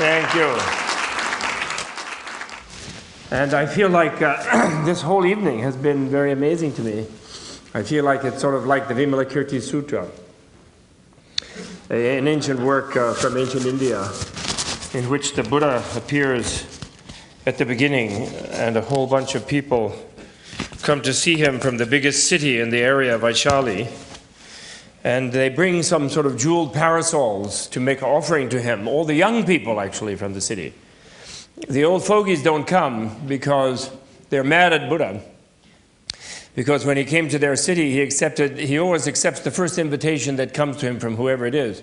Thank you. And I feel like this whole evening has been very amazing to me. I feel like it's sort of like the Vimalakirti Sutra, an ancient work from ancient India, in which the Buddha appears at the beginning, and a whole bunch of people come to see him from the biggest city in the area, Vaishali, and they bring some sort of jeweled parasols to make an offering to him, all the young people actually from the city. The old fogies don't come because they're mad at Buddha, because when he came to their city, he always accepts the first invitation that comes to him from whoever it is.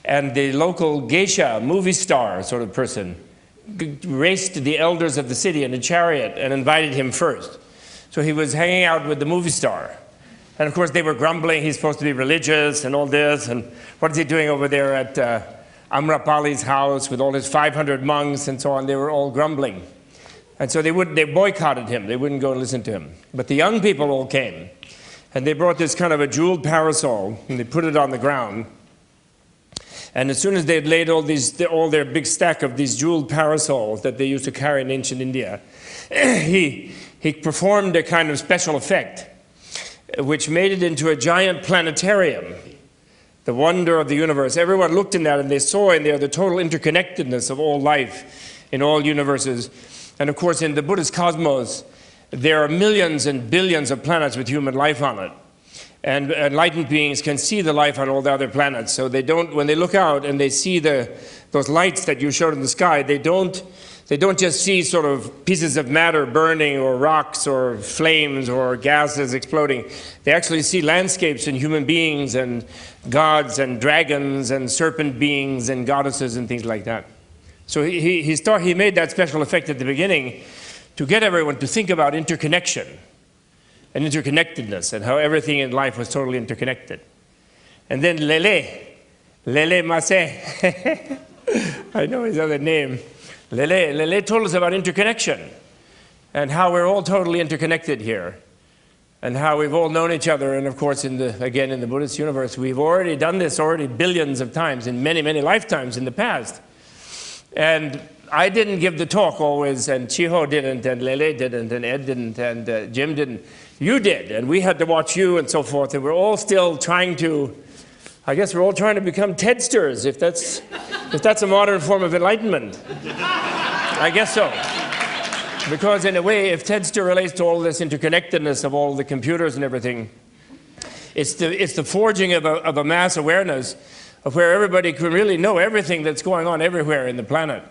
And the local geisha, movie star sort of person, raced the elders of the city in a chariot and invited him first. So he was hanging out with the movie star. And of course they were grumbling, he's supposed to be religious and all this, and what is he doing over there at Amrapali's house with all his 500 monks and so on? They were all grumbling. And so they boycotted him, they wouldn't go and listen to him. But the young people all came, and they brought this kind of a jeweled parasol, and they put it on the ground. And as soon as they had laid all their big stack of these jeweled parasols that they used to carry in ancient India, he performed a kind of special effect, which made it into a giant planetarium, the wonder of the universe. Everyone looked in that and they saw in there the total interconnectedness of all life in all universes. And of course in the Buddhist cosmos, there are millions and billions of planets with human life on it. And enlightened beings can see the life on all the other planets. So they don't, when they look out and they see those lights that you showed in the sky, they don't just see sort of pieces of matter burning or rocks or flames or gases exploding. They actually see landscapes and human beings and gods and dragons and serpent beings and goddesses and things like that. So he made that special effect at the beginning to get everyone to think about interconnection and interconnectedness and how everything in life was totally interconnected. And then Lele Masse, I know his other name. Lele told us about interconnection and how we're all totally interconnected here and how we've all known each other. And of course, again, in the Buddhist universe, we've already done this billions of times in many, many lifetimes in the past. And I didn't give the talk always, and Chiho didn't, and Lele didn't, and Ed didn't, and Jim didn't. You did, and we had to watch you and so forth, and we're all still trying to, I guess we're all trying to become Tedsters, if that's a modern form of enlightenment. I guess so. Because in a way, if Tedster relates to all this interconnectedness of all the computers and everything, it's the forging of a mass awareness of where everybody can really know everything that's going on everywhere in the planet.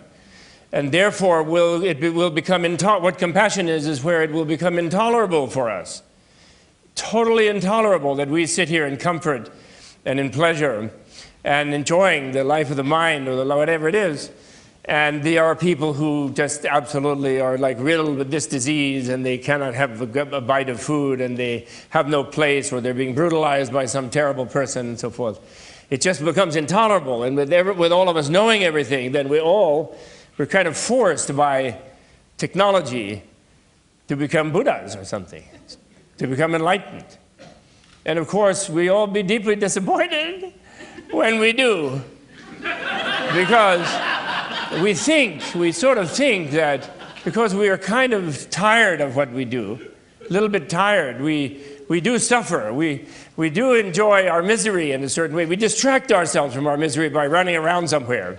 And therefore, what compassion is where it will become intolerable for us. Totally intolerable that we sit here in comfort and in pleasure and enjoying the life of the mind or whatever it is. And there are people who just absolutely are like riddled with this disease and they cannot have a bite of food and they have no place, or they're being brutalized by some terrible person and so forth. It just becomes intolerable. And with all of us knowing everything, then we're kind of forced by technology to become Buddhas or something, to become enlightened. And of course, we all be deeply disappointed when we do, because we sort of think that because we are kind of tired of what we do, a little bit tired, we do suffer, we do enjoy our misery in a certain way. We distract ourselves from our misery by running around somewhere.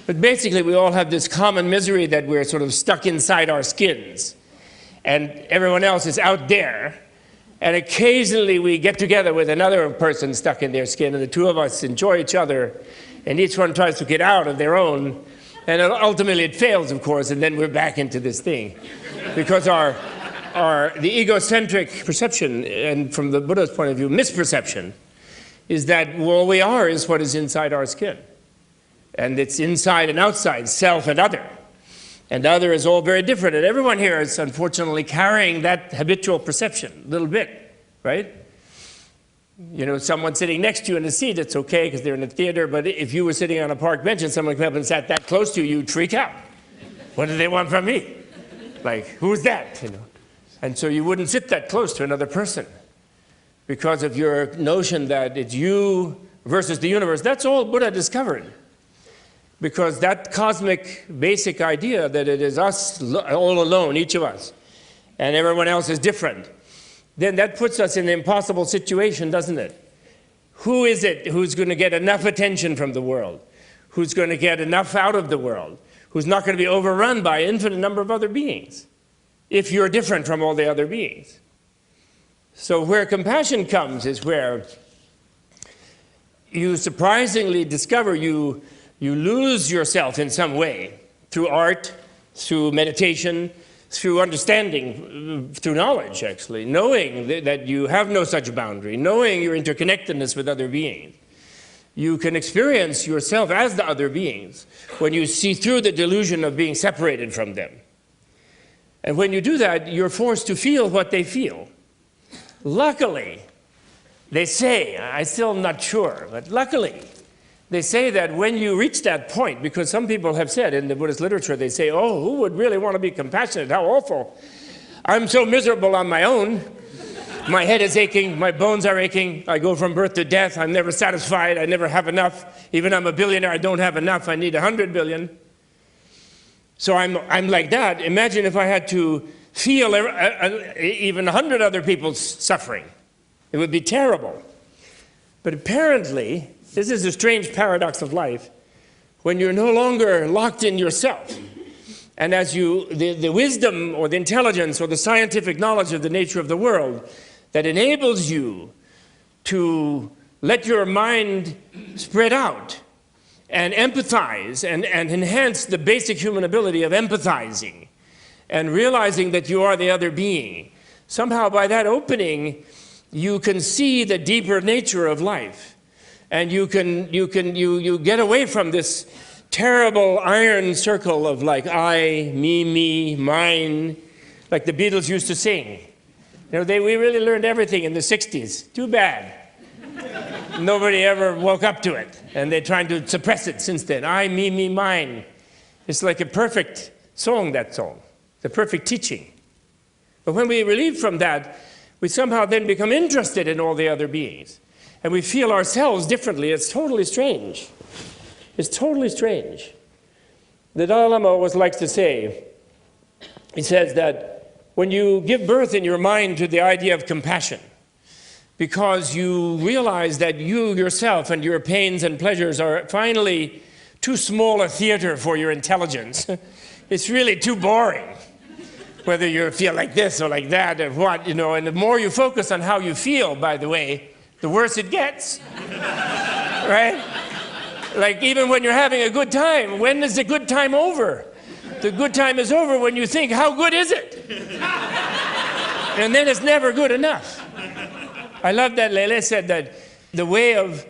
But basically, we all have this common misery that we're sort of stuck inside our skins. And everyone else is out there. And occasionally, we get together with another person stuck in their skin, and the two of us enjoy each other. And each one tries to get out of their own. And ultimately, it fails, of course, and then we're back into this thing. Because the egocentric perception, and from the Buddha's point of view, misperception, is that all we are is what is inside our skin. And it's inside and outside, self and other. And other is all very different. And everyone here is unfortunately carrying that habitual perception a little bit, right? You know, someone sitting next to you in a seat, it's okay because they're in a theater, but if you were sitting on a park bench and someone came up and sat that close to you, you'd freak out. What do they want from me? Like, who's that? You know? And so you wouldn't sit that close to another person because of your notion that it's you versus the universe. That's all Buddha discovered. because that cosmic basic idea that it is us all alone, each of us, and everyone else is different, then that puts us in an impossible situation, doesn't it? Who is it who's going to get enough attention from the world? Who's going to get enough out of the world? Who's not going to be overrun by an infinite number of other beings if you're different from all the other beings? So where compassion comes is where you surprisingly discover you lose yourself in some way through art, through meditation, through understanding, through knowledge, actually, knowing that you have no such boundary, knowing your interconnectedness with other beings. You can experience yourself as the other beings when you see through the delusion of being separated from them. And when you do that, you're forced to feel what they feel. Luckily, they say, I'm still not sure, but luckily, they say that when you reach that point, because some people have said in the Buddhist literature, they say, oh, who would really want to be compassionate? How awful. I'm so miserable on my own. My head is aching, my bones are aching, I go from birth to death, I'm never satisfied, I never have enough. Even I'm a billionaire, I don't have enough, I need 100 billion. So I'm like that. Imagine if I had to feel even 100 other people's suffering. It would be terrible. But apparently, this is a strange paradox of life, when you're no longer locked in yourself, and as the wisdom or the intelligence or the scientific knowledge of the nature of the world that enables you to let your mind spread out and empathize and enhance the basic human ability of empathizing and realizing that you are the other being. Somehow by that opening, you can see the deeper nature of life. And you get away from this terrible iron circle of like I, me, mine, like the Beatles used to sing. You know, we really learned everything in the 60s. Too bad. Nobody ever woke up to it. And they're trying to suppress it since then. I, me, mine. It's like a perfect song, that song. The perfect teaching. But when we relieve from that, we somehow then become interested in all the other beings. And we feel ourselves differently. It's totally strange. It's totally strange. The Dalai Lama always likes to say, he says that when you give birth in your mind to the idea of compassion, because you realize that you yourself and your pains and pleasures are finally too small a theater for your intelligence, it's really too boring. Whether you feel like this or like that or what, you know, and the more you focus on how you feel, by the way, the worse it gets, right? Like even when you're having a good time, when is the good time over? The good time is over when you think, how good is it? And then it's never good enough. I love that Lele said that the way of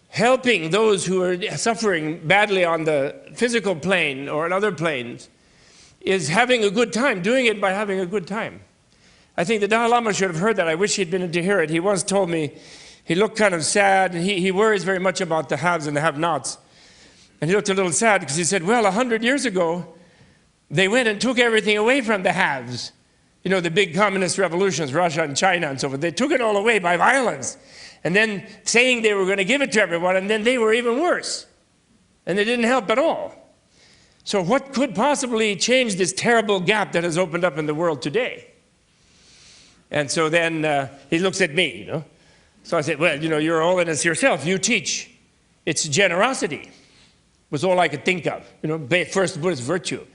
helping those who are suffering badly on the physical plane or on other planes is having a good time, doing it by having a good time. I think the Dalai Lama should have heard that. I wish he'd been to hear it. He once told me, he looked kind of sad. He worries very much about the haves and the have-nots. And he looked a little sad because he said, well, 100 years ago, they went and took everything away from the haves. You know, the big communist revolutions, Russia and China and so forth. They took it all away by violence. And then saying they were going to give it to everyone, and then they were even worse. And they didn't help at all. So what could possibly change this terrible gap that has opened up in the world today? And so then he looks at me, you know. So I said, well, you know, you're all in this yourself. You teach. It's generosity was all I could think of, you know, first Buddhist virtue.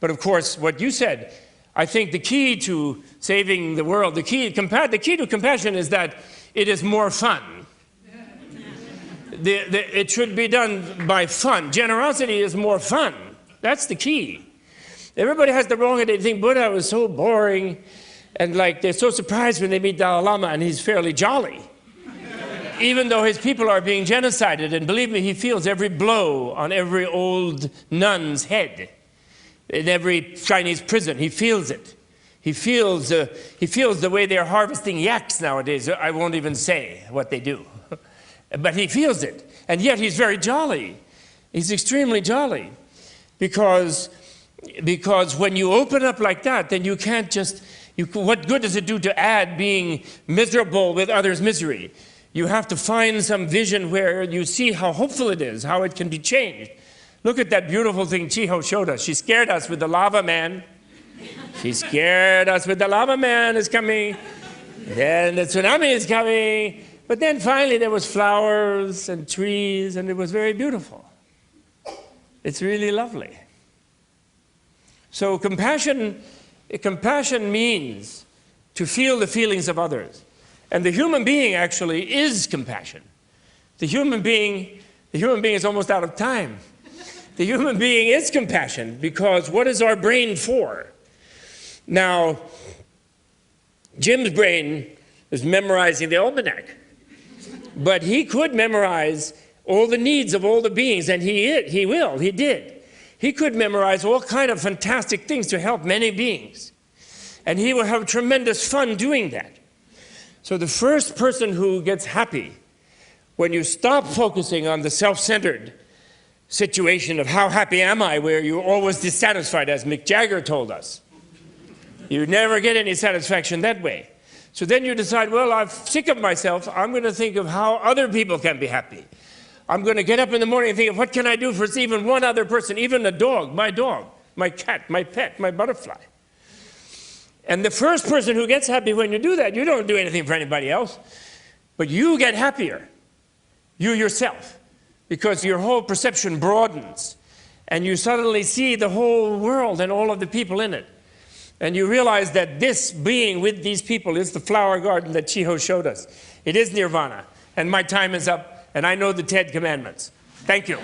But of course, what you said, I think the key to saving the world, the key to compassion is that it is more fun. It should be done by fun. Generosity is more fun. That's the key. Everybody has the wrong idea. They think Buddha was so boring, and like they're so surprised when they meet Dalai Lama and he's fairly jolly. Even though his people are being genocided, and believe me, he feels every blow on every old nun's head. In every Chinese prison, he feels it. He feels the way they're harvesting yaks nowadays. I won't even say what they do. But he feels it. And yet he's very jolly. He's extremely jolly. Because when you open up like that, then you can't just, what good does it do to add being miserable with others' misery? You have to find some vision where you see how hopeful it is, how it can be changed. Look at that beautiful thing Chiho showed us. She scared us with the lava man. She scared us with the lava man is coming. Then the tsunami is coming. But then finally there was flowers and trees, and it was very beautiful. It's really lovely. So compassion means to feel the feelings of others. And the human being actually is compassion. The human being is almost out of time. The human being is compassion, because what is our brain for? Now, Jim's brain is memorizing the almanac, but he could memorize all the needs of all the beings, and he did. He could memorize all kind of fantastic things to help many beings, and he will have tremendous fun doing that. So the first person who gets happy when you stop focusing on the self-centered situation of how happy am I, where you're always dissatisfied, as Mick Jagger told us. You never get any satisfaction that way. So then you decide, well, I'm sick of myself. I'm going to think of how other people can be happy. I'm going to get up in the morning and think of what can I do for even one other person, even a dog, my cat, my pet, my butterfly. And the first person who gets happy when you do that, you don't do anything for anybody else, but you get happier, you yourself, because your whole perception broadens, and you suddenly see the whole world and all of the people in it. And you realize that this being with these people is the flower garden that Chiho showed us. It is nirvana. And my time is up, and I know the 10 commandments. Thank you.